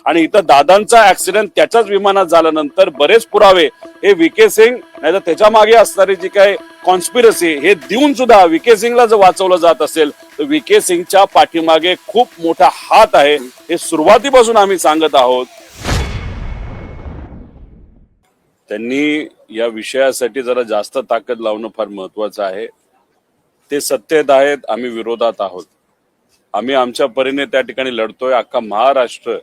आणि इथं दादांचा ऍक्सिडेंट त्याच्याच विमानात झाल्यानंतर बरेच पुरावे हे व्हीके सिंग नाही तर त्याच्या मागे असणारी जी काही कॉन्स्पिरसी हे देऊन सुद्धा व्हीके सिंगला जर वाचवलं जात असेल तर व्हीके सिंगच्या पाठीमागे खूप मोठा हात आहे हे सुरुवातीपासून आम्ही सांगत आहोत। त्यांनी या विषयासाठी जरा जास्त ताकद लावणं फार महत्वाचं आहे। ते सत्तेत आहेत, आम्ही विरोधात आहोत। आम्ही आमच्या परीने त्या ठिकाणी लढतोय। अख्खा महाराष्ट्र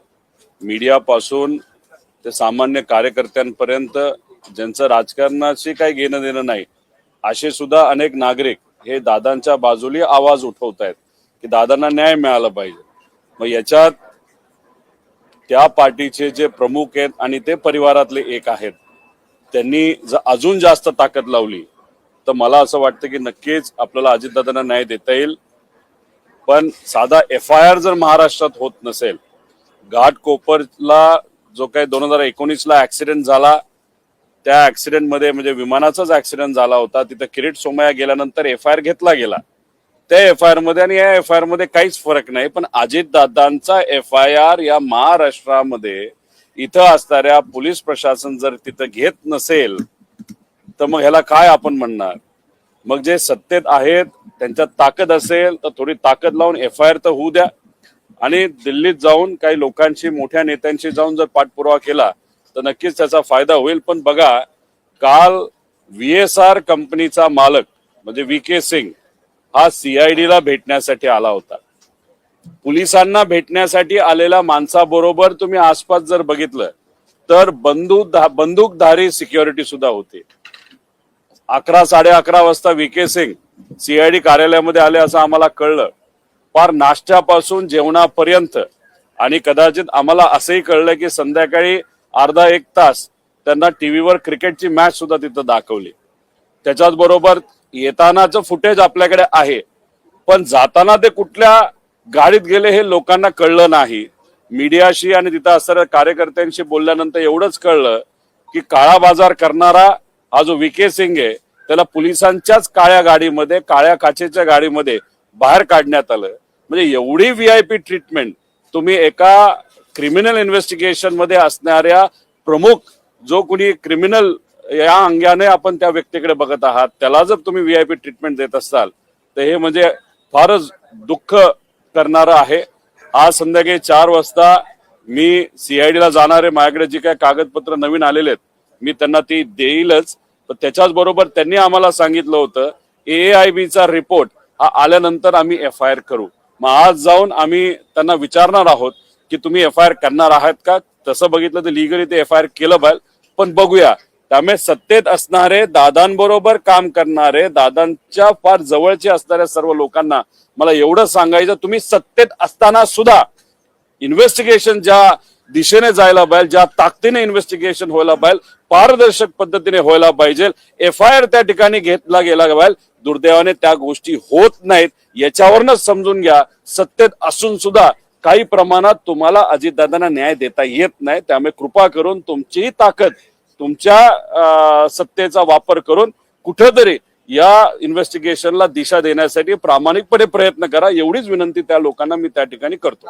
मीडियापासून ते सामान्य कार्यकर्त्यांपर्यंत ज्यांचं राजकारणाशी काही घेणं देणं नाही असे सुद्धा अनेक नागरिक हे दादांच्या बाजूने आवाज उठवत आहेत की दादांना न्याय मिळाला पाहिजे। मग याच्यात त्या पार्टीचे जे प्रमुख आहेत आणि ते परिवारातले एक आहेत त्यांनी जर अजून जास्त ताकद लावली तर मला असं वाटतं की नक्कीच आपल्याला अजितदादांना न्याय देता येईल। पण साधा FIR जर महाराष्ट्रात होत नसेल, घाटकोपरला जो काही 2019 ला ऍक्सिडेंट झाला त्या ऍक्सिडेंट मध्ये म्हणजे विमानाचाच ऍक्सिडेंट झाला होता, तिथं किरीट सोमय्या गेल्यानंतर FIR घेतला गेला। त्या FIR मध्ये आणि या FIR मध्ये काहीच फरक नाही। पण अजितदादांचा FIR या महाराष्ट्रामध्ये इथं असणाऱ्या पोलीस प्रशासन जर तिथं घेत नसेल तर मग ह्याला काय आपण म्हणणार। मग जे सत्तेत आहेत त्यांच्यात ताकद असेल तर थोडी ताकद लावून FIR तर होऊ द्या आणि दिल्लीत जाऊन काही लोकांशी मोठ्या नेत्यांशी जाऊन जर पाठपुरावा केला तर नक्कीच त्याचा फायदा होईल। पण बघा, काल VSR कंपनीचा मालक म्हणजे व्हीके सिंग हा CID ला भेटण्यासाठी आला होता। पोलिसांना भेटण्यासाठी आलेल्या माणसाबरोबर तुम्ही आसपास जर बघितलं तर बंदूकधारी सिक्युरिटी सुद्धा होते। 11-11:30 वाजता व्हीके सिंग CID कार्यालयामध्ये आले असं आम्हाला कळलं। फार नाश्त्यापासून जेवणापर्यंत आणि कदाचित आम्हाला असंही कळलं की संध्याकाळी अर्धा एक तास त्यांना टीव्हीवर क्रिकेटची मॅच सुद्धा तिथं दाखवली। त्याच्याच बरोबर येतानाचं फुटेज आपल्याकडे आहे, पण जाताना ते कुठल्या गाडीत गेले हे लोकांना कळलं नाही। मीडियाशी आणि तिथं असणाऱ्या कार्यकर्त्यांशी बोलल्यानंतर एवढंच कळलं की काळा बाजार करणारा हा जो व्हीके सिंग आहे त्याला पोलिसांच्याच काळ्या गाडीमध्ये, काळ्या काचेच्या गाडीमध्ये बाहेर काढण्यात आलं। म्हणजे एवढी VIP ट्रीटमेंट तुम्ही एका क्रिमिनल इन्व्हेस्टिगेशन मध्ये असणाऱ्या प्रमुख जो कोणी क्रिमिनल या अंगाने आपण त्या व्यक्तीकडे बघत आहात त्याला जर तुम्ही VIP ट्रीटमेंट देत असाल तर हे म्हणजे फारच दुःख करणारं आहे। आज संध्याकाळी 4 वाजता मी CID ला जाणारे माझ्याकडे जी काही कागदपत्र नवीन आलेले आहेत मी त्यांना ती देईलच। पण त्याच्याच बरोबर त्यांनी आम्हाला सांगितलं होतं AIB चा रिपोर्ट हा आल्यानंतर आम्ही FIR करू। मग आज जाऊन आम्ही त्यांना विचारणार आहोत की तुम्ही FIR करणार आहात का। तसं बघितलं तर लिगली ते FIR केलं पाहिजे, पण बघूया। त्यामुळे सत्तेत असणारे, दादांबरोबर काम करणारे, दादांच्या फार जवळचे असणाऱ्या सर्व लोकांना मला एवढं सांगायचं, तुम्ही सत्तेत असताना सुद्धा इन्व्हेस्टिगेशन ज्या दिशेने जायला पाहिजे, ज्या ताकदीने इन्व्हेस्टिगेशन व्हायला पाहिजे, पारदर्शक पद्धतीने व्हायला पाहिजे, FIR त्या ठिकाणी घेतला गेला पाहिजे। दुर्दैवाने त्या गोष्टी होत नाहीत। याच्यावरनच समजून घ्या सत्तेत असून सुद्धा काही प्रमाणात तुम्हाला अजितदादांना न्याय देता येत नाही। त्यामुळे कृपा करून तुमची ताकद, तुमच्या सत्तेचा वापर करून कुठेतरी या इन्व्हेस्टिगेशनला दिशा देण्यासाठी प्रामाणिकपणे प्रयत्न करा, एवढीच विनंती त्या लोकांना मी त्या ठिकाणी करतो।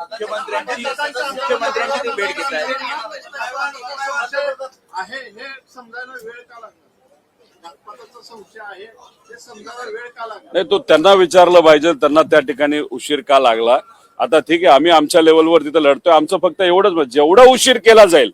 नाही, तो त्यांना विचारलं पाहिजे, त्यांना त्या ठिकाणी उशीर का लागला। आता ठीक आहे, आम्ही आमच्या लेवलवर तिथं लढतोय। आमचं फक्त एवढंच, जेवढा उशीर केला जाईल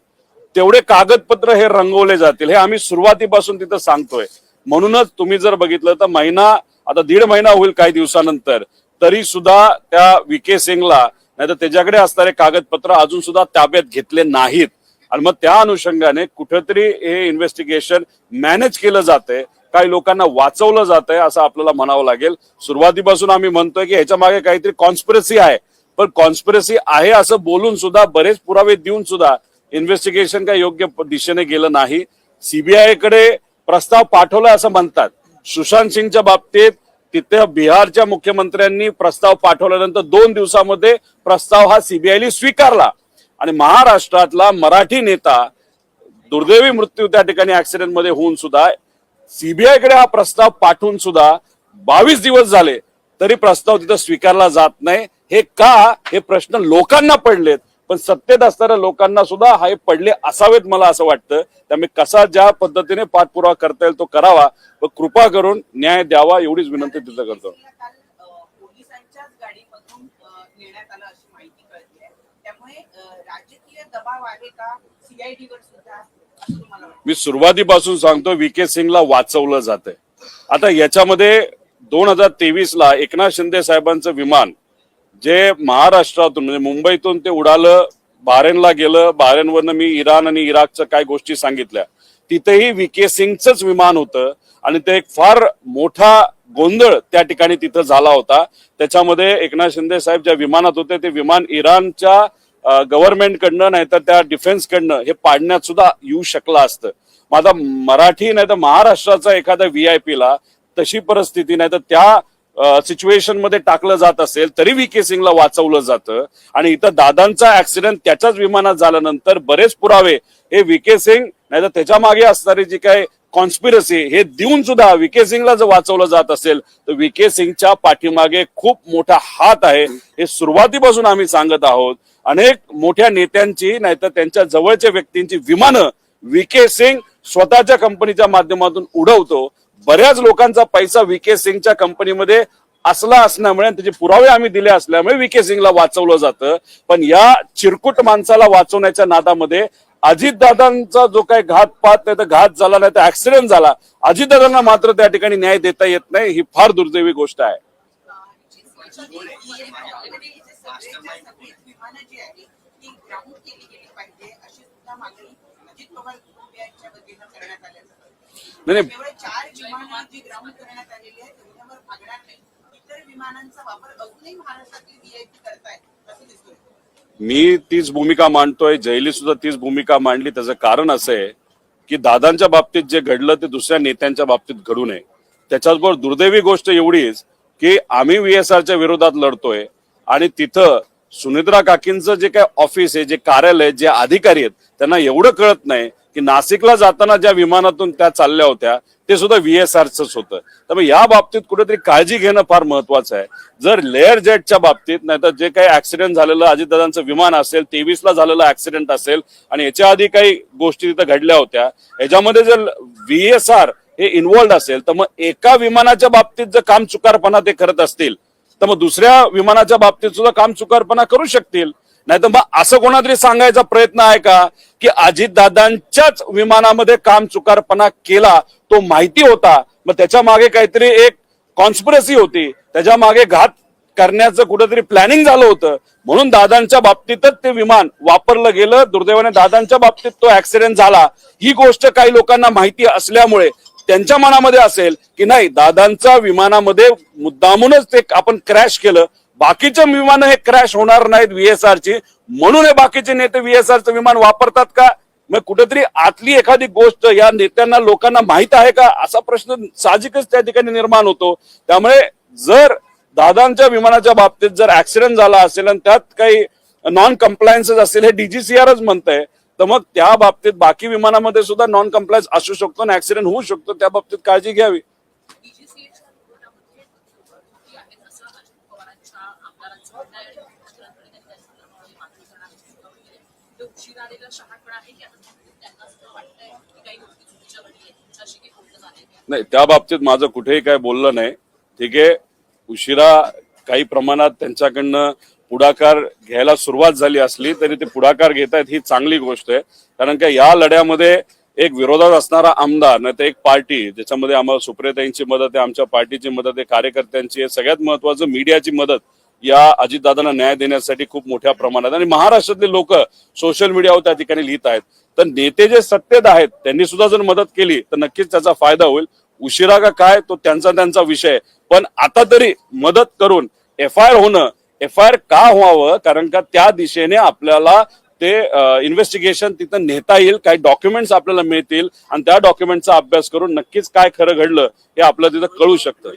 तेवढे कागदपत्र हे रंगवले जातील हे आम्ही सुरुवातीपासून तिथं सांगतोय। म्हणूनच तुम्ही जर बघितलं तर महिना, आता 1.5 महिना होईल काही दिवसानंतर, तरी सुद्धा त्या व्हीके सिंगला नाही तर त्याच्याकडे असणारे कागदपत्र अजून सुद्धा ताब्यात घेतले नाहीत। आणि मग त्या अनुषंगाने कुठेतरी हे इन्व्हेस्टिगेशन मॅनेज केलं जातंय, काही लोकांना वाचवलं जातंय असं आपल्याला म्हणावं लागेल। सुरुवातीपासून आम्ही म्हणतोय की ह्याच्या मागे काहीतरी कॉन्स्पिरसी आहे, पण कॉन्स्पिरसी आहे असं बोलून सुद्धा, बरेच पुरावे देऊन सुद्धा इन्व्हेस्टिगेशन काही योग्य दिशेने गेलं नाही। CBI कडे प्रस्ताव पाठवला असं म्हणतात। सुशांत सिंगच्या बाबतीत तिथे बिहारच्या मुख्यमंत्र्यांनी प्रस्ताव पाठवल्यानंतर 2 दिवसामध्ये प्रस्ताव हा CBI स्वीकारला आणि महाराष्ट्रातला मराठी नेता दुर्दैवी मृत्यू त्या ठिकाणी ऍक्सिडेंट मध्ये होऊन सुद्धा CBI कडे हा प्रस्ताव पाठवून सुद्धा 22 दिवस झाले तरी प्रस्ताव तिथं स्वीकारला जात नाही। हे का, हे प्रश्न लोकांना पडलेत। पण सत्तेत असणाऱ्या लोकांना सुद्धा हे पडले असावेत मला असं वाटतं. त्यामुळे कसा ज्या पद्धतीने पाठपुरावा करता येईल तो करावा, व कृपा करून न्याय द्यावा एवढीच विनंती तिथं करतो. पोलिसांच्याच गाडीमधून नेण्यात आलं अशी माहिती कळते. त्यामुळे राजकीय दबाव आहे का सीआयडीवर सुद्धा असं तुम्हाला वाटतं? मी सुरुवातीपासून सांगतो VK सिंगला वाचवलं जातंय. आता याच्यामध्ये 2023ला एकनाथ शिंदे साहेबांचं विमान जे महाराष्ट्रातून म्हणजे मुंबईतून ते उडालं, बहारेनला गेलं, बहारेनवरनं मी इराण आणि इराकच्या काय गोष्टी सांगितल्या, तिथेही VK सिंगचंच विमान होतं आणि ते एक फार मोठा गोंधळ त्या ठिकाणी तिथं झाला होता. त्याच्यामध्ये एकनाथ शिंदे साहेब ज्या विमानात होते ते विमान इराणच्या गव्हर्नमेंटकडनं नाही तर त्या डिफेन्सकडनं हे पाडण्यात सुद्धा येऊ शकलं असतं. माझा मराठी नाही तर महाराष्ट्राचा एखादा VIP ला तशी परिस्थिती नाही तर त्या सिच्युएशन मध्ये टाकलं जात असेल तरी VK सिंगला वाचवलं जातं. आणि इथं दादांचा ऍक्सिडेंट त्याच्याच विमानात झाल्यानंतर बरेच पुरावे हे VK सिंग नाही तर त्याच्या मागे असणारी जी काय कॉन्स्पिरसी हे देऊन सुद्धा VK सिंगला जर वाचवलं जात असेल तर VK सिंगच्या पाठीमागे खूप मोठा हात आहे. हे सुरुवातीपासून आम्ही सांगत आहोत. अनेक मोठ्या नेत्यांची नाही तर त्यांच्या जवळच्या व्यक्तींची विमानं VK सिंग स्वतःच्या कंपनीच्या माध्यमातून उडवतो. बऱ्याच लोकांचा पैसा VK सिंगच्या कंपनीमध्ये असला असल्यामुळे त्याचे पुरावे आम्ही दिले असल्यामुळे VK सिंगला वाचवलं जातं. पण या चिरकुट माणसाला वाचवण्याच्या नादामध्ये अजितदादांचा जो काही घातपात नाही तर घात झाला नाही तर ऍक्सिडेंट झाला, अजितदादांना मात्र त्या ठिकाणी न्याय देता येत नाही. ही फार दुर्दैवी गोष्ट आहे. नाही मी तीच भूमिका मांडतोय, जयली सुद्धा तीच भूमिका मांडली. त्याचं कारण असं आहे की दादांच्या बाबतीत जे घडलं ते दुसऱ्या नेत्यांच्या बाबतीत घडू नये. त्याच्याचबरोबर दुर्दैवी गोष्ट एवढीच की आम्ही VSRच्या विरोधात लढतोय आणि तिथं सुनित्रा काकींचं जे काय ऑफिस आहे, जे कार्यालय, जे अधिकारी आहेत त्यांना एवढं कळत नाही की नाशिकला जाताना ज्या विमानातून त्या चालल्या होत्या ते सुद्धा VSRचंच होतं. त्यामुळे या बाबतीत कुठेतरी काळजी घेणं फार महत्वाचं आहे. जर लेअर जेटच्या बाबतीत नाही तर जे काही ऍक्सिडेंट झालेलं अजितदादांचं विमान असेल, 23ला झालेलं ऍक्सिडेंट असेल आणि याच्या आधी काही गोष्टी तिथं घडल्या होत्या, याच्यामध्ये जर VSR हे इन्व्हॉल्ड असेल तर मग एका विमानाच्या बाबतीत जर काम चुकारपणा ते करत असतील तर मग दुसऱ्या विमानाच्या बाबतीत सुद्धा काम चुकारपणा करू शकतील. नाही तर मग असं कोणातरी सांगायचा प्रयत्न आहे का की अजितदादांच्याच विमानामध्ये काम चुकारपणा केला, तो माहिती होता, मग त्याच्या मागे काहीतरी एक कॉन्स्पिरसी होती, त्याच्या मागे घात करण्याचं कुठेतरी प्लॅनिंग झालं होतं म्हणून दादांच्या बाबतीतच ते विमान वापरलं गेलं. दुर्दैवाने दादांच्या बाबतीत तो ऍक्सिडेंट झाला. ही गोष्ट काही लोकांना माहिती असल्यामुळे त्यांच्या मनामध्ये असेल की नाही दादांच्या विमानामध्ये मुद्दामूनच ते आपण क्रॅश केलं, बाकीचे विमानं हे क्रॅश होणार नाहीत VSRची म्हणून हे बाकीचे नेते VSRचं विमान वापरतात का? मग कुठेतरी आतली एखादी गोष्ट या नेत्यांना लोकांना माहित आहे का असा प्रश्न साहजिकच त्या ठिकाणी निर्माण होतो. त्यामुळे जर दादांच्या विमानाच्या बाबतीत जर ऍक्सिडेंट झाला असेल आणि त्यात काही नॉन कम्प्लायन्सेस असेल हे DGCRच म्हणतंय, तर मग त्या बाबतीत बाकी विमानामध्ये सुद्धा नॉन कम्प्लायन्स असू शकतो आणि ऍक्सिडेंट होऊ शकतो. त्या बाबतीत काळजी घ्यावी. नाही, त्या बाबतीत माझं कुठेही काय बोललं नाही. ठीक आहे, उशिरा काही प्रमाणात त्यांच्याकडनं पुढाकार घ्यायला सुरुवात झाली असली तरी ते पुढाकार घेत आहेत ही चांगली गोष्ट आहे. कारण का या लढ्यामध्ये एक विरोधात असणारा आमदार नाही तर एक पार्टी, ज्याच्यामध्ये आम्हाला सुप्रियाताईंची मदत आहे, आमच्या पार्टीची मदत आहे, कार्यकर्त्यांची आहे, सगळ्यात महत्वाचं मीडियाची मदत या अजितदादांना न्याय देण्यासाठी खूप मोठ्या प्रमाणात आणि महाराष्ट्रातले लोक सोशल मीडियावर त्या ठिकाणी लिहित आहेत. तर नेते जे सत्तेत आहेत त्यांनी सुद्धा जर मदत केली तर नक्कीच त्याचा फायदा होईल. उशिरा का काय तो त्यांचा विषय, पण आता तरी मदत करून FIR होणं, FIR का व्हावं, कारण का त्या दिशेने आपल्याला ते इन्व्हेस्टिगेशन तिथं नेता येईल, काही डॉक्युमेंट्स आपल्याला मिळतील आणि त्या डॉक्युमेंटचा अभ्यास करून नक्कीच काय खरं घडलं हे आपल्याला तिथं कळू शकतं.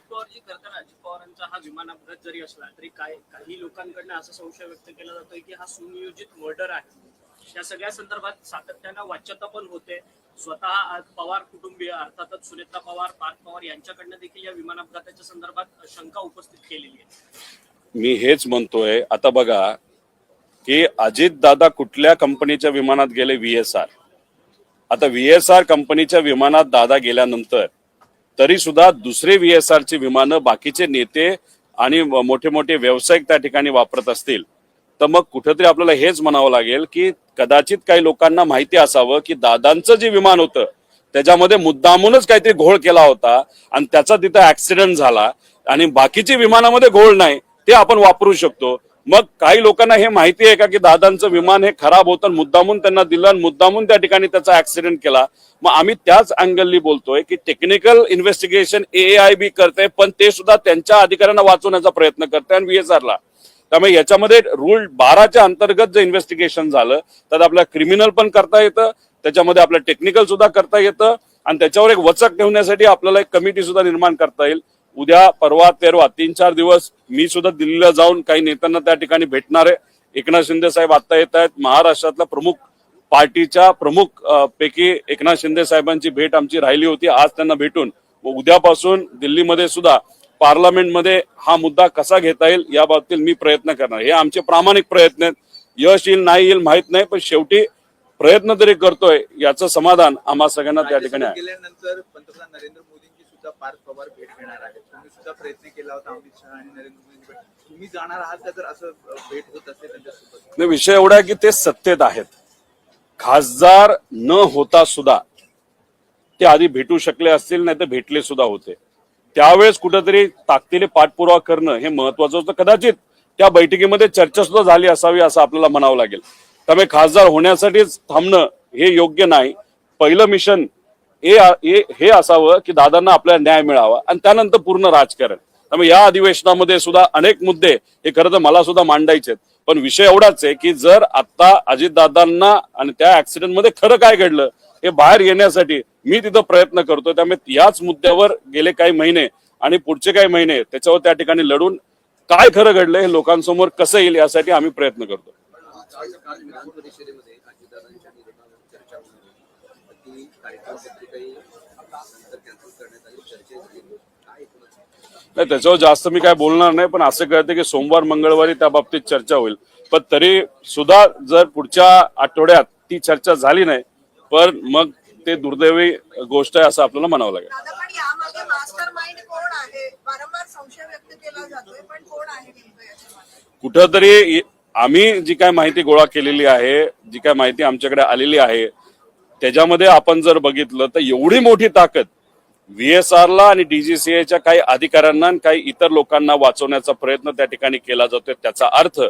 हा विमान अपघात जरी असला तरी काही लोकांकडनं असा संशय व्यक्त केला जातोय की हा सुनियोजित मर्डर आहे. या सगळ्या संदर्भात सातत्यानं वाच्यता पण होते. स्वतः पवार कुटुंबीय अर्थातच सुनेत्रा पवार, पार्थ पवार यांच्याकडनं देखील या विमान अपघाताच्या संदर्भात शंका उपस्थित केलेली आहे. मी हेच म्हणतोय, आता बघा की अजितदादा कुठल्या कंपनीच्या विमानात गेले? VSR. आता VSR कंपनीच्या विमानात दादा गेल्यानंतर तरी सुद्धा दुसरे VSR ची विमानं बाकीचे नेते आणि मोठे मोठे व्यावसायिक त्या ठिकाणी वापरत असतील तर मग कुठेतरी आपल्याला हेच म्हणावं लागेल की कदाचित काही लोकांना माहिती असावं की दादांचं जे विमान होतं त्याच्यामध्ये मुद्दामूनच काहीतरी घोळ केला होता आणि त्याचा तिथं ऍक्सिडेंट झाला आणि बाकीची विमानामध्ये घोळ नाही ते आपण वापरू शकतो. मग काही लोकांना हे माहिती आहे का की दादांचं विमान हे खराब होतं, मुद्दामून त्यांना दिलं आणि मुद्दामून त्या ठिकाणी त्याचा ऍक्सिडेंट केला? मग आम्ही त्याच अँगलनी बोलतोय की टेक्निकल इन्व्हेस्टिगेशन AAIB करते, पण ते सुद्धा त्यांच्या अधिकाऱ्यांना वाचवण्याचा प्रयत्न करते आणि VSR ला. त्यामुळे याच्यामध्ये रूल 12च्या अंतर्गत जे इन्व्हेस्टिगेशन झालं तर आपल्याला क्रिमिनल पण करता येतं, त्याच्यामध्ये आपलं टेक्निकल सुद्धा करता येतं आणि त्याच्यावर एक वचक ठेवण्यासाठी आपल्याला एक कमिटी सुद्धा निर्माण करता येईल. उद्या परवा तेरवा 3-4 दिवस मी सुद्धा दिल्लीला जाऊन काही नेत्यांना त्या ठिकाणी भेटणार आहे. एकनाथ शिंदे साहेब आता येत आहेत. महाराष्ट्रातल्या प्रमुख पार्टीच्या प्रमुख पैकी एकनाथ शिंदे साहेबांची भेट आमची राहिली होती. आज त्यांना भेटून उद्यापासून दिल्लीमध्ये सुद्धा पार्लमेंटमध्ये हा मुद्दा कसा घेता येईल या बाबतीत मी प्रयत्न करणार. हे आमचे प्रामाणिक प्रयत्न आहेत. यश येईल नाही येईल माहित नाही, पण शेवटी प्रयत्न तरी करतोय याचं समाधान आम्हा सगळ्यांना त्या ठिकाणी आहे. गेल्यानंतर पंतप्रधान नरेंद्र मोदींची सुद्धा पार्थ पवार भेट घेणार आहेत. तुम्ही सुद्धा प्रयत्न केला होता अमित शहा आणि नरेंद्र मोदींची भेट. तुम्ही जाणार आहात का जर असं भेट होत असेल त्यांच्यासोबत? नाही, विषय एवढा आहे की ते सत्तेत आहेत. खासदार न होता सुद्धा ते आधी भेटू शकले असतील, नाही तर भेटले सुद्धा होते. त्यावेळेस कुठेतरी ताकदीने पाठपुरावा करणं हे महत्वाचं होतं. कदाचित त्या बैठकीमध्ये चर्चा सुद्धा झाली असावी असं आपल्याला म्हणावं लागेल. त्यामुळे खासदार होण्यासाठीच थांबणं हे योग्य नाही. पहिलं मिशन हे असावं की दादांना आपल्याला न्याय मिळावा आणि त्यानंतर पूर्ण राजकारण. त्यामुळे या अधिवेशनामध्ये सुद्धा अनेक मुद्दे हे खरं तर मला सुद्धा मांडायचे आहेत, पण विषय एवढाच आहे की जर आता अजितदादांना आणि त्या ऍक्सिडेंटमध्ये खरं काय घडलं हे बाहेर येण्यासाठी मी तिथं प्रयत्न करतो. त्यामुळे याच मुद्द्यावर गेले काही महिने आणि पुढचे काही महिने त्याच्यावर त्या ठिकाणी लढून काय खरं घडलं हे लोकांसमोर कसं येईल यासाठी आम्ही प्रयत्न करतो. विधान परिषदेमध्ये अजितदादांच्या निधनावर चर्चा होती. ती कार्यक्रम पत्रिकाही नंतर कॅन्सल करण्यात आली, चर्चा झाली. काय नाही, त्याच्यावर जास्त मी काय बोलणार नाही, पण असं कळतं की सोमवार मंगळवारी त्या बाबतीत चर्चा होईल. पण तरी सुद्धा जर पुढच्या आठवड्यात ती चर्चा झाली नाही पण मग ते दुर्दैवी गोष्ट आहे असं आपल्याला म्हणावं लागेल. दादा, पण यामागे मास्टर माइंड कोण आहे? वारंवार संशय व्यक्त केला जातोय, पण कोण आहे नेमकं याच्या मागे? कुठंतरी आम्ही जी काय माहिती गोळा केलेली आहे, जी काय माहिती आमच्याकडे आलेली आहे त्याच्यामध्ये आपण जर बघितलं तर एवढी मोठी ताकद VSR ला आणि DGCAच्या काही अधिकाऱ्यांना आणि काही इतर लोकांना वाचवण्याचा प्रयत्न त्या ठिकाणी केला जातोय. त्याचा अर्थ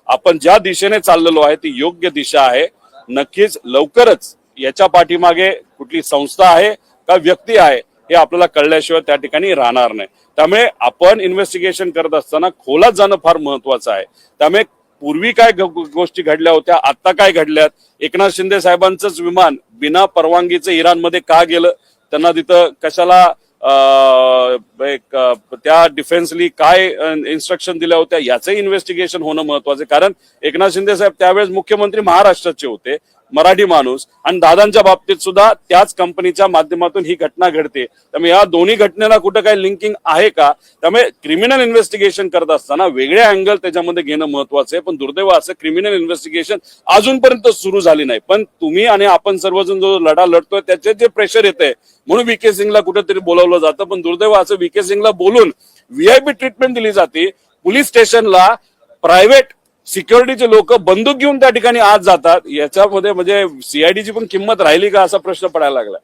आपण ज्या दिशेने चाललेलो आहे ती योग्य दिशा आहे. नक्कीच लवकरच याच्या पाठीमागे कुठली संस्था आहे का व्यक्ती आहे हे आपल्याला कळल्याशिवाय त्या ठिकाणी राहणार नाही. त्यामुळे आपण इन्व्हेस्टिगेशन करत असताना खोलात जाणं फार महत्वाचं आहे. त्यामुळे पूर्वी काय गोष्टी घडल्या होत्या, आता काय घडल्यात, एकनाथ शिंदे साहेबांचंच विमान बिना परवानगीचं इराणमध्ये का गेलं, त्यांना तिथं कशाला त्या डिफेन्सली काय इन्स्ट्रक्शन दिल्या होत्या याचं इन्व्हेस्टिगेशन होणं महत्वाचं. कारण एकनाथ शिंदे साहेब त्यावेळेस मुख्यमंत्री महाराष्ट्राचे होते, मराठी माणूस, आणि दादांच्या बाबतीत सुद्धा त्याच कंपनीच्या माध्यमातून ही घटना घडते. त्यामुळे या दोन्ही घटनेला कुठं काही लिंकिंग आहे का? त्यामुळे क्रिमिनल इन्व्हेस्टिगेशन करत असताना वेगळे अँगल त्याच्यामध्ये घेणं महत्वाचं आहे. पण दुर्दैव असं क्रिमिनल इन्व्हेस्टिगेशन अजूनपर्यंत सुरू झाली नाही. पण तुम्ही आणि आपण सर्वजण जो लढा लढतोय त्याचे जे प्रेशर येते म्हणून VK सिंगला कुठेतरी बोलावलं जातं. पण दुर्दैव असं VK सिंगला बोलून VIP ट्रीटमेंट दिली जाते. पोलीस स्टेशनला प्रायव्हेट सिक्युरिटीचे लोक बंदूक घेऊन त्या ठिकाणी आत जातात. याच्यामध्ये म्हणजे CIDची पण किंमत राहिली का असा प्रश्न पडायला लागला.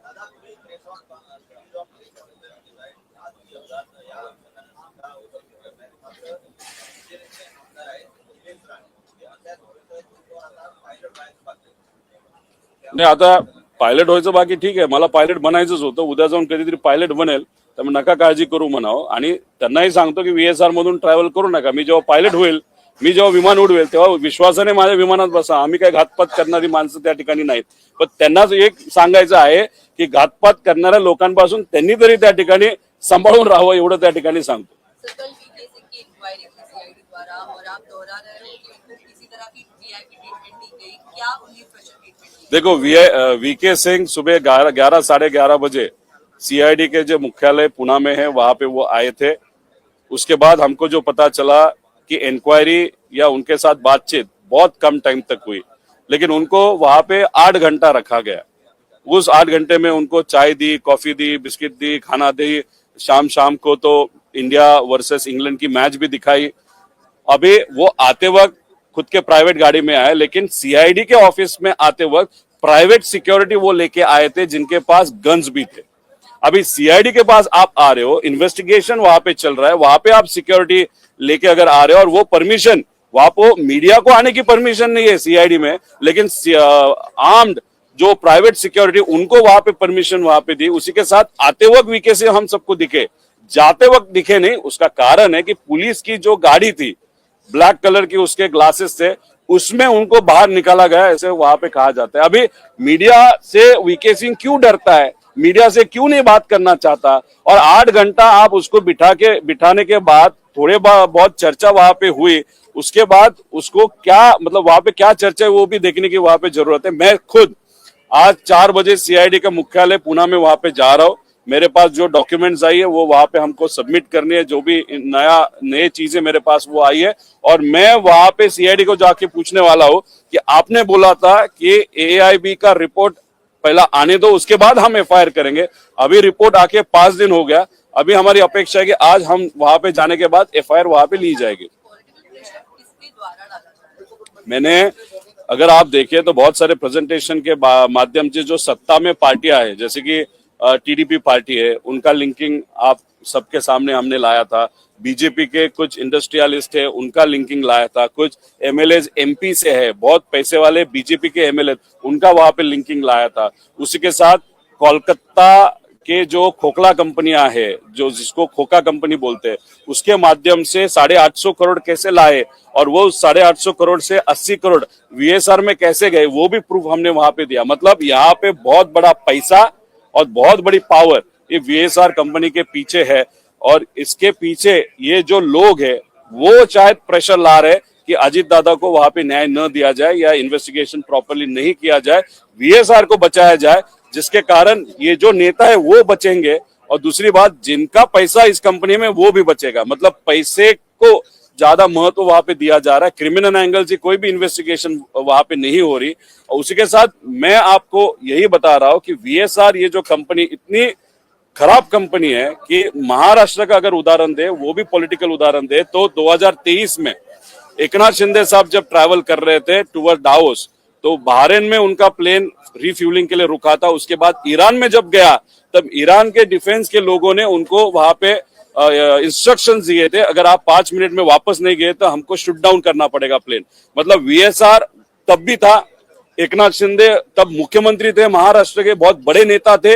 नाही, आता पायलट व्हायचं बाकी ठीक आहे, मला पायलट बनायचंच होतं. उद्या जाऊन कधीतरी पायलट बनेल, त्यामुळे नका काळजी करू म्हणावं. आणि त्यांनाही सांगतो की VSR मधून ट्रॅव्हल करू नका. मी जेव्हा पायलट होईल, मी जेव्हा विमान उडवेल तेव्हा विश्वासाने माझ्या विमानात बसा. आम्ही काही घातपात करणारी माणसं त्या ठिकाणी नाहीत. पण त्यांनाच एक सांगायचं आहे की घातपात करणाऱ्या लोकांपासून त्यांनी तरी त्या ठिकाणी सांभाळून राहावं एवढं त्या ठिकाणी सांगतो. देखो VK सिंह सुबह 11 साढ़े 11 बजे CID के जो मुख्यालय पुणे में है वहां पे वो आए थे. उसके बाद हमको जो पता चला कि इंक्वायरी या उनके साथ बातचीत बहुत कम टाइम तक हुई, लेकिन उनको वहां पे 8 घंटा रखा गया। उस 8 घंटे में उनको चाय दी, कॉफी दी, बिस्किट दी, खाना दी, शाम को तो इंडिया वर्सेस इंग्लैंड की मैच भी दिखाई। अभी वो आते वक्त खुद के प्राइवेट गाड़ी में आए, लेकिन सीआईडी के ऑफिस में आते वक्त प्राइवेट सिक्योरिटी वो लेके आए थे जिनके पास गन्स भी थे। अभी सीआईडी के पास आप आ रहे हो, इन्वेस्टिगेशन वहां पे चल रहा है, वहां पे आप सिक्योरिटी लेके अगर आ रहे हो और वो परमिशन वहां पे मीडिया को आने की परमिशन नहीं है सीआईडी में, लेकिन आर्म्ड जो प्राइवेट सिक्योरिटी उनको वहां पे परमिशन वहां पे दी। उसी के साथ आते वक्त वीके से हम सबको दिखे, जाते वक्त दिखे नहीं। उसका कारण है कि पुलिस की जो गाड़ी थी ब्लैक कलर की, उसके ग्लासेस थे, उसमें उनको बाहर निकाला गया, ऐसे वहां पे कहा जाता है। अभी मीडिया से वीके सिंह क्यों डरता है, मीडिया से क्यों नहीं बात करना चाहता, और 8 घंटा आप उसको बिठाने के बाद थोड़े बहुत चर्चा वहां पे हुई, उसके बाद उसको क्या मतलब वहां पे क्या चर्चा है वो भी देखने की वहां पे जरूरत है। मैं खुद आज 4 बजे सीआईडी का मुख्यालय पुणे में वहां पे जा रहा हूं। मेरे पास जो डॉक्यूमेंट्स आई है वो वहां पे हमको सबमिट करनी है, जो भी नए चीजें मेरे पास वो आई है, और मैं वहां पे सीआईडी को जाके पूछने वाला हूं कि आपने बोला था कि एआईबी का रिपोर्ट पहला आने दो, उसके बाद हम एफआईआर करेंगे। अभी रिपोर्ट आके 5 दिन हो गया, अभी हमारी अपेक्षा है कि आज हम वहां पे जाने के बाद एफआईआर वहां पे ली जाएगी। मैंने अगर आप देखें तो बहुत सारे प्रेजेंटेशन के माध्यम से जो सत्ता में पार्टियां हैं, जैसे कि टीडीपी पार्टी है, उनका लिंकिंग आप सबके सामने हमने लाया था। बीजेपी के कुछ इंडस्ट्रियलिस्ट है, उनका लिंकिंग लाया था। कुछ एमएलए एमपी से है, बहुत पैसे वाले बीजेपी के एमएलए, उनका वहां पे लिंकिंग लाया था। उसी के साथ कोलकाता के जो खोखला कंपनियां है, जो जिसको खोखा कंपनी बोलते हैं, उसके माध्यम से 850 करोड़ कैसे लाए, और वो 850 करोड़ से 80 करोड़ वीएसआर में कैसे गए, वो भी प्रूफ हमने वहां पे दिया। मतलब यहाँ पे बहुत बड़ा पैसा और बहुत बड़ी पावर ये वीएसआर कंपनी के पीछे है, और इसके पीछे ये जो लोग हैं वो शायद प्रेशर ला रहे कि अजीत दादा को वहां पे न्याय न दिया जाए या इन्वेस्टिगेशन प्रॉपर्ली नहीं किया जाए, वीएसआर को बचाया जाए, जिसके कारण ये जो नेता है वो बचेंगे, और दूसरी बात जिनका पैसा इस कंपनी में वो भी बचेगा। मतलब पैसे को ज्यादा महत्व वहां पे दिया जा रहा है, क्रिमिनल एंगल से कोई भी इन्वेस्टिगेशन वहां पे नहीं हो रही। और उसी के साथ मैं आपको यही बता रहा हूं कि वीएसआर ये जो कंपनी इतनी खराब कंपनी है कि महाराष्ट्र का अगर उदाहरण दे, वो भी पॉलिटिकल उदाहरण दे, तो 2023 में एकनाथ शिंदे साहब जब ट्रैवल कर रहे थे टूवर्ड डावोस, तो बहरीन में उनका प्लेन रिफ्यूलिंग के लिए रुका था। उसके बाद ईरान में जब गया, तब ईरान के डिफेंस के लोगों ने उनको वहां पे इंस्ट्रक्शंस दिए थे, अगर आप 5 मिनट में वापस नहीं गए तो हमको शूट डाउन करना पड़ेगा प्लेन। मतलब वीएसआर तब भी था, एकनाथ शिंदे तब मुख्यमंत्री थे, महाराष्ट्र के बहुत बड़े नेता थे,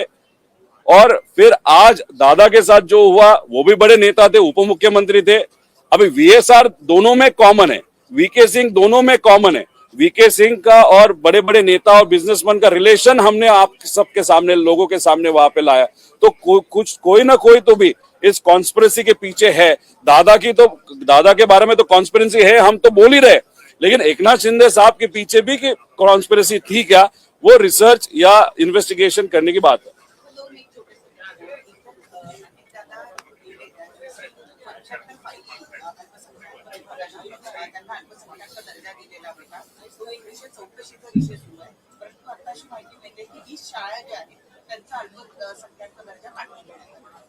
और फिर आज दादा के साथ जो हुआ वो भी बड़े नेता थे, उप मुख्यमंत्री थे। अभी वीएसआर दोनों में कॉमन है, वीके सिंह दोनों में कॉमन है। वीके सिंह का और बड़े बड़े नेता और बिजनेसमैन का रिलेशन हमने आप सबके सामने, लोगों के सामने वहां पे लाया, तो कोई ना कोई तो भी इस कॉन्स्पिरेसी के पीछे है। दादा के बारे में तो कॉन्स्पिरेसी है, हम तो बोल ही रहे, लेकिन एकनाथ शिंदे साहब के पीछे भी कि कॉन्स्पिरेसी थी क्या, वो रिसर्च या इन्वेस्टिगेशन करने की बात है।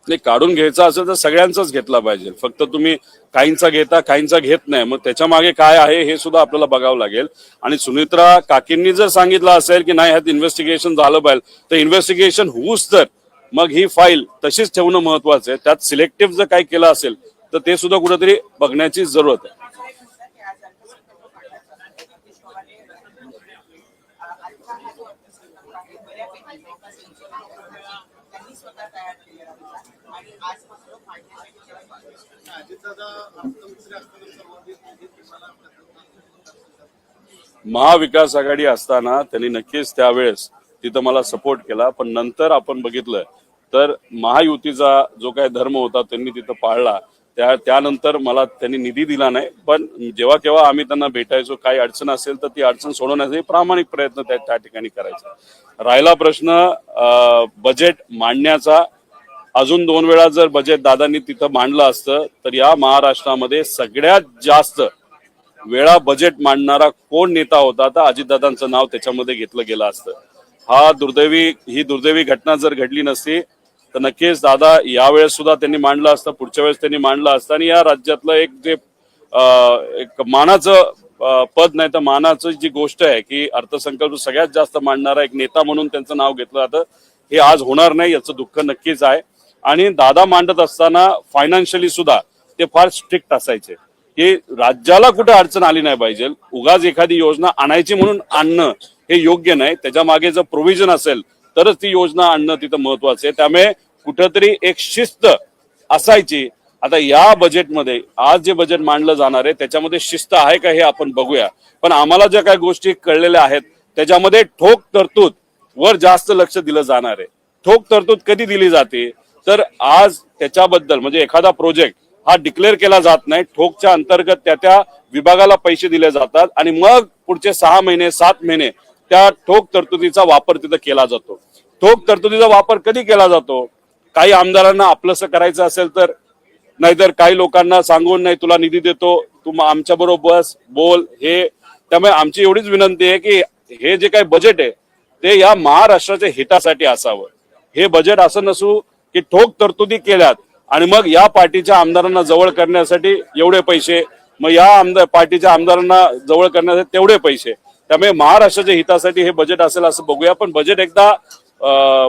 नाही, काढून घ्यायचा असेल तर सगळ्यांचाच घेतला पाहिजे, फक्त तुम्ही काहींचा घेता काहींचा घेत नाही, मग त्याच्या मागे काय आहे हे सुद्धा आपल्याला बघावं लागेल। आणि सुनित्रा काकींनी जर सांगितलं असेल की नाही ह्यात इन्व्हेस्टिगेशन झालं पाहिजे, तर इन्व्हेस्टिगेशन होऊच तर मग ही फाईल तशीच ठेवणं महत्वाचं आहे। त्यात सिलेक्टिव्ह जर काही केलं असेल तर ते सुद्धा कुठेतरी बघण्याची जरूरत आहे। महाविकास आघाडी असताना त्यांनी नक्कीच त्यावेळेस तिथं मला सपोर्ट केला, पण नंतर आपण बघितलं तर महायुतीचा जो काही धर्म होता त्यांनी तिथं पाळला। त्यानंतर मला त्यांनी निधी दिला नाही, पण जेव्हा केव्हा आम्ही त्यांना भेटायचो, काही अडचण असेल तर ती अडचण सोडवण्यासाठी प्रामाणिक प्रयत्न त्या ठिकाणी करायचा। राहिला प्रश्न बजेट मांडण्याचा, अजून 2 वेळा जर बजेट दादांनी तिथं मांडलं असतं तर या महाराष्ट्रामध्ये सगळ्यात जास्त वेळा बजेट मांडणारा कोण नेता होता तर अजितदादांचं नाव त्याच्यामध्ये घेतलं गेलं असतं. ही दुर्दैवी घटना जर घडली नसती तर नक्कीच दादा यावेळेस सुद्धा त्यांनी मांडलं असतं, पुढच्या वेळेस त्यांनी मांडलं असतं आणि या राज्यातलं एक जे एक मानाचं पद नाही तर मानाचं जी गोष्ट आहे की अर्थसंकल्प सगळ्यात जास्त मांडणारा एक नेता म्हणून त्यांचं नाव घेतलं जातं, हे आज होणार नाही याचं दुःख नक्कीच आहे. आणि दादा मांडत असताना फायनान्शियली सुद्धा ते फार स्ट्रिक्ट असायचे की राज्याला कुठे अडचण आली नाही पाहिजे, उगाच एखादी योजना आणायची म्हणून आणणं हे योग्य नाही, त्याच्या मागे जर प्रोव्हिजन असेल तरच ती योजना आणणं तिथं महत्वाचं आहे. त्यामुळे कुठेतरी एक शिस्त असायची. आता या बजेटमध्ये आज जे बजेट मांडलं जाणार आहे त्याच्यामध्ये शिस्त आहे का हे आपण बघूया, पण आम्हाला ज्या काही गोष्टी कळलेल्या आहेत त्याच्यामध्ये ठोक तरतूद वर जास्त लक्ष दिलं जाणार आहे. ठोक तरतूद कधी दिली जाते तर आज त्याच्याबद्दल म्हणजे एखादा प्रोजेक्ट हा डिक्लेअर केला जात नाही, ठोकच्या अंतर्गत त्या विभागाला पैसे दिले जातात आणि मग पुढचे 6 महिने 7 महिने त्या ठोक तरतुदीचा वापर तिथं केला जातो. ठोक तरतुदीचा वापर कधी केला जातो, काही आमदारांना आपलंसं करायचं असेल तर, नाहीतर काही लोकांना सांगून नाही तुला निधी देतो तू आमच्या बरोबर बस बोल हे. त्यामुळे आमची एवढीच विनंती आहे की हे जे काही बजेट आहे ते या महाराष्ट्राच्या हितासाठी असावं. हे बजेट असं नसू की ठोक तरतुदी केल्यात आणि मग या पार्टीच्या आमदारांना जवळ करण्यासाठी एवढे पैसे, मग या पार्टीच्या आमदारांना जवळ करण्यासाठी तेवढे पैसे. त्यामुळे महाराष्ट्राच्या हितासाठी हे बजेट असेल असं बघूया, पण बजेट एकदा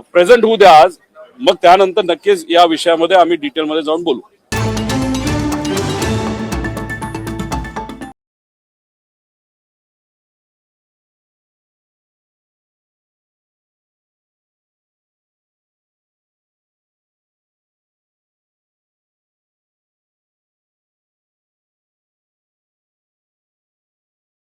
प्रेझेंट होऊ द्या आज, मग त्यानंतर नक्कीच या विषयामध्ये आम्ही डिटेलमध्ये जाऊन बोलू.